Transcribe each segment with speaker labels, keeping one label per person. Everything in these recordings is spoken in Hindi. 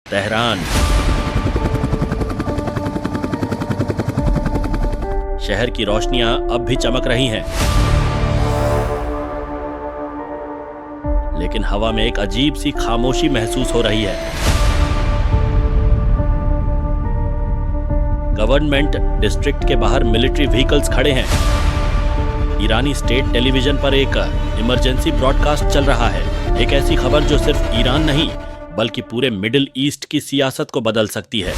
Speaker 1: तेहरान। शहर की रोशनियां अब भी चमक रही हैं, लेकिन हवा में एक अजीब सी खामोशी महसूस हो रही है। गवर्नमेंट डिस्ट्रिक्ट के बाहर मिलिट्री व्हीकल्स खड़े हैं। ईरानी स्टेट टेलीविजन पर एक इमरजेंसी ब्रॉडकास्ट चल रहा है, एक ऐसी खबर जो सिर्फ ईरान नहीं बल्कि पूरे मिडिल ईस्ट की सियासत को बदल सकती है।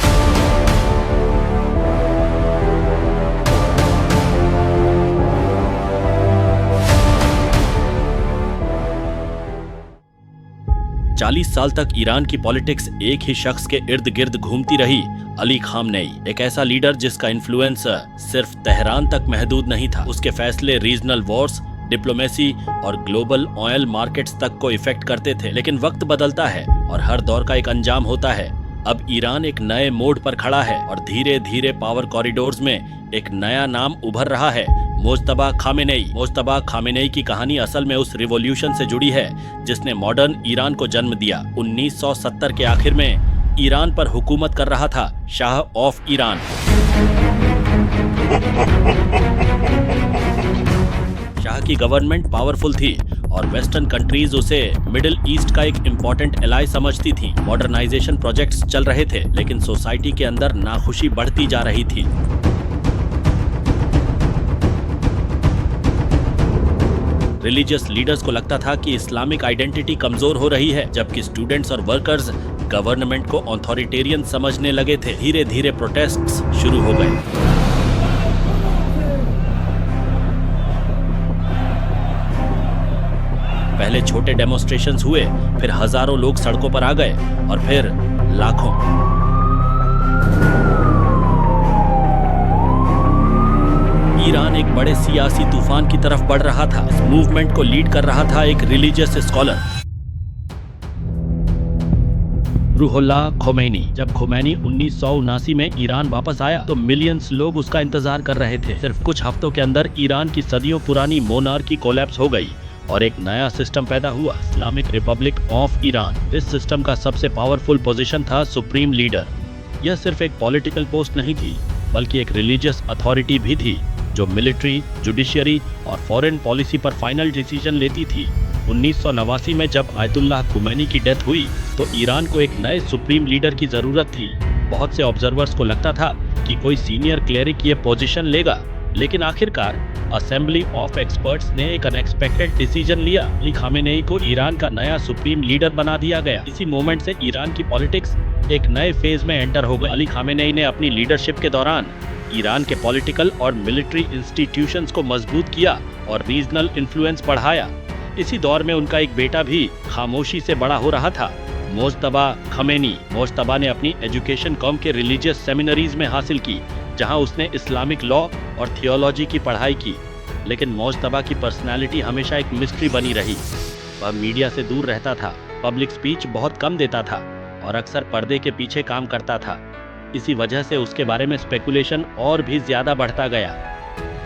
Speaker 1: चालीस साल तक ईरान की पॉलिटिक्स एक ही शख्स के इर्द गिर्द घूमती रही, अली खामनेई। एक ऐसा लीडर जिसका इन्फ्लुएंस सिर्फ तेहरान तक महदूद नहीं था। उसके फैसले रीजनल वॉर्स, डिप्लोमेसी और ग्लोबल ऑयल मार्केट्स तक को इफेक्ट करते थे। लेकिन वक्त बदलता है और हर दौर का एक अंजाम होता है। अब ईरान एक नए मोड़ पर खड़ा है और धीरे धीरे पावर कॉरिडोर्स में एक नया नाम उभर रहा है, मुज्तबा खामेनेई। मुज्तबा खामेनेई की कहानी असल में उस रिवॉल्यूशन से जुड़ी है जिसने मॉडर्न ईरान को जन्म दिया। 1970 के आखिर में ईरान पर हुकूमत कर रहा था शाह ऑफ ईरान। शाह की गवर्नमेंट पावरफुल थी और वेस्टर्न कंट्रीज उसे मिडिल ईस्ट का एक इम्पोर्टेंट एलाई समझती थी। मॉडर्नाइजेशन प्रोजेक्ट्स चल रहे थे, लेकिन सोसाइटी के अंदर नाखुशी बढ़ती जा रही थी। रिलीजियस लीडर्स को लगता था कि इस्लामिक आइडेंटिटी कमजोर हो रही है, जबकि स्टूडेंट्स और वर्कर्स गवर्नमेंट को ऑथोरिटेरियन समझने लगे थे। धीरे धीरे प्रोटेस्ट्स शुरू हो गए। पहले छोटे डेमोन्स्ट्रेशंस हुए, फिर हजारों लोग सड़कों पर आ गए और फिर लाखों। ईरान एक बड़े सियासी तूफान की तरफ बढ़ रहा था। इस मूवमेंट को लीड कर रहा था एक रिलीजियस स्कॉलर, रूहुल्लाह खोमैनी। जब खोमैनी 1979 में ईरान वापस आया तो मिलियंस लोग उसका इंतजार कर रहे थे। सिर्फ कुछ हफ्तों के अंदर ईरान की सदियों पुरानी मोनार्की कोलैप्स हो गई और एक नया सिस्टम पैदा हुआ, इस्लामिक रिपब्लिक ऑफ ईरान। इस सिस्टम का सबसे पावरफुल पोजीशन था सुप्रीम लीडर। यह सिर्फ एक पॉलिटिकल पोस्ट नहीं थी, बल्कि एक रिलीजियस अथॉरिटी भी थी जो मिलिट्री, जुडिशियरी और फॉरेन पॉलिसी पर फाइनल डिसीजन लेती थी। 1989 में जब आयतुल्लाह खुमैनी की डेथ हुई तो ईरान को एक नए सुप्रीम लीडर की जरूरत थी। बहुत से ऑब्जर्वर्स को लगता था कि कोई सीनियर क्लेरिक ये पोजीशन लेगा, लेकिन आखिरकार असेंबली ऑफ एक्सपर्ट्स ने एक अनएक्सपेक्टेड डिसीजन लिया। अली खामेनेई को ईरान का नया सुप्रीम लीडर बना दिया गया। इसी मोमेंट से ईरान की पॉलिटिक्स एक नए फेज में एंटर हो गई। अली खामेनेई ने अपनी लीडरशिप के दौरान ईरान के पॉलिटिकल और मिलिट्री इंस्टीट्यूशंस को मजबूत किया और रीजनल इन्फ्लुएंस बढ़ाया। इसी दौर में उनका एक बेटा भी खामोशी से बड़ा हो रहा था, मुज्तबा खामेनी। मुज्तबा ने अपनी एजुकेशन कौम के रिलीजियस सेमिनरीज में हासिल की, जहां उसने इस्लामिक लॉ और थियोलॉजी की पढ़ाई की। लेकिन मुज्तबा की पर्सनालिटी हमेशा एक मिस्ट्री बनी रही। वह मीडिया से दूर रहता था, पब्लिक स्पीच बहुत कम देता था और अक्सर पर्दे के पीछे काम करता था। इसी वजह से उसके बारे में स्पेकुलेशन और भी ज्यादा बढ़ता गया।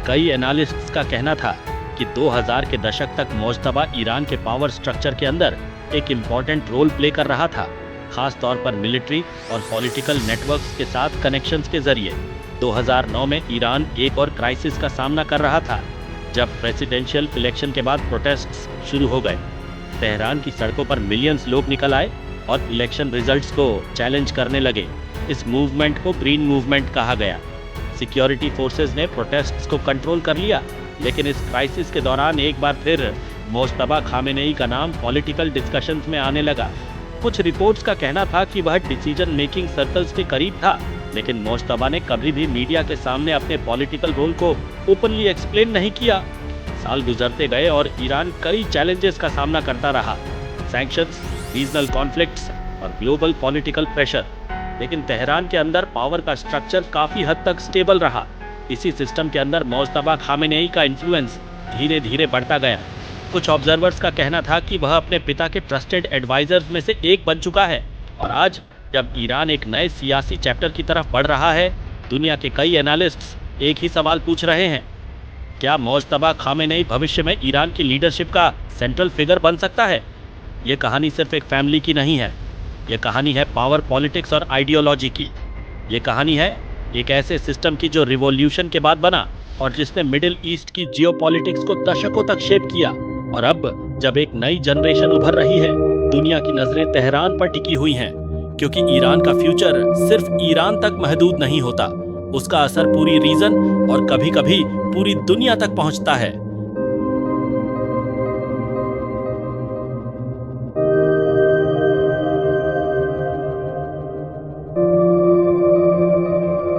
Speaker 1: कई एनालिस्ट्स का कहना था कि 2000 के दशक तक मुज्तबा ईरान के पावर स्ट्रक्चर के अंदर एक इम्पॉर्टेंट रोल प्ले कर रहा था, खास तौर पर मिलिट्री और पॉलिटिकल नेटवर्क्स के साथ कनेक्शंस के जरिए। 2009 में ईरान एक और क्राइसिस का सामना कर रहा था, जब प्रेसिडेंशियल इलेक्शन के बाद प्रोटेस्ट्स शुरू हो गए। तेहरान की सड़कों पर मिलियंस लोग निकल आए और इलेक्शन रिजल्ट्स को चैलेंज करने लगे। इस मूवमेंट को ग्रीन मूवमेंट कहा गया। सिक्योरिटी फोर्सेस ने प्रोटेस्ट्स को कंट्रोल कर लिया, लेकिन इस क्राइसिस के दौरान एक बार फिर मुज्तबा खामेनेई का नाम पॉलिटिकल डिस्कशंस में आने लगा। कुछ रिपोर्ट्स का कहना था कि वह डिसीजन मेकिंग सर्कल्स के करीब था, लेकिन मुज्तबा ने कभी भी मीडिया के सामने अपने पॉलिटिकल रोल को ओपनली एक्सप्लेन नहीं किया। साल गुजरते गए और ईरान कई चैलेंजेस का सामना करता रहा, सैंक्शंस, रीजनल कॉन्फ्लिक्ट्स और ग्लोबल पॉलिटिकल प्रेशर। लेकिन तेहरान के अंदर पावर का स्ट्रक्चर काफी हद तक स्टेबल रहा। इसी सिस्टम के अंदर मुज्तबा खामेनेई का इन्फ्लुएंस धीरे धीरे बढ़ता गया। कुछ ऑब्जर्वर्स का कहना था कि वह अपने पिता के ट्रस्टेड एडवाइजर्स में से एक बन चुका है। और आज जब ईरान एक नए सियासी चैप्टर की तरफ बढ़ रहा है, दुनिया के कई एनालिस्ट्स एक ही सवाल पूछ रहे हैं, क्या मुज्तबा खामेनेई भविष्य में ईरान की लीडरशिप का सेंट्रल फिगर बन सकता है? ये कहानी सिर्फ एक फैमिली की नहीं है, ये कहानी है पावर पॉलिटिक्स और आइडियोलॉजी की। ये कहानी है एक ऐसे सिस्टम की जो रिवॉल्यूशन के बाद बना और जिसने मिडिल ईस्ट की जियोपॉलिटिक्स को दशकों तक शेप किया। और अब जब एक नई जनरेशन उभर रही है, दुनिया की नजरें तेहरान पर टिकी हुई हैं, क्योंकि ईरान का फ्यूचर सिर्फ ईरान तक महदूद नहीं होता, उसका असर पूरी रीजन और कभी-कभी पूरी दुनिया तक पहुंचता है।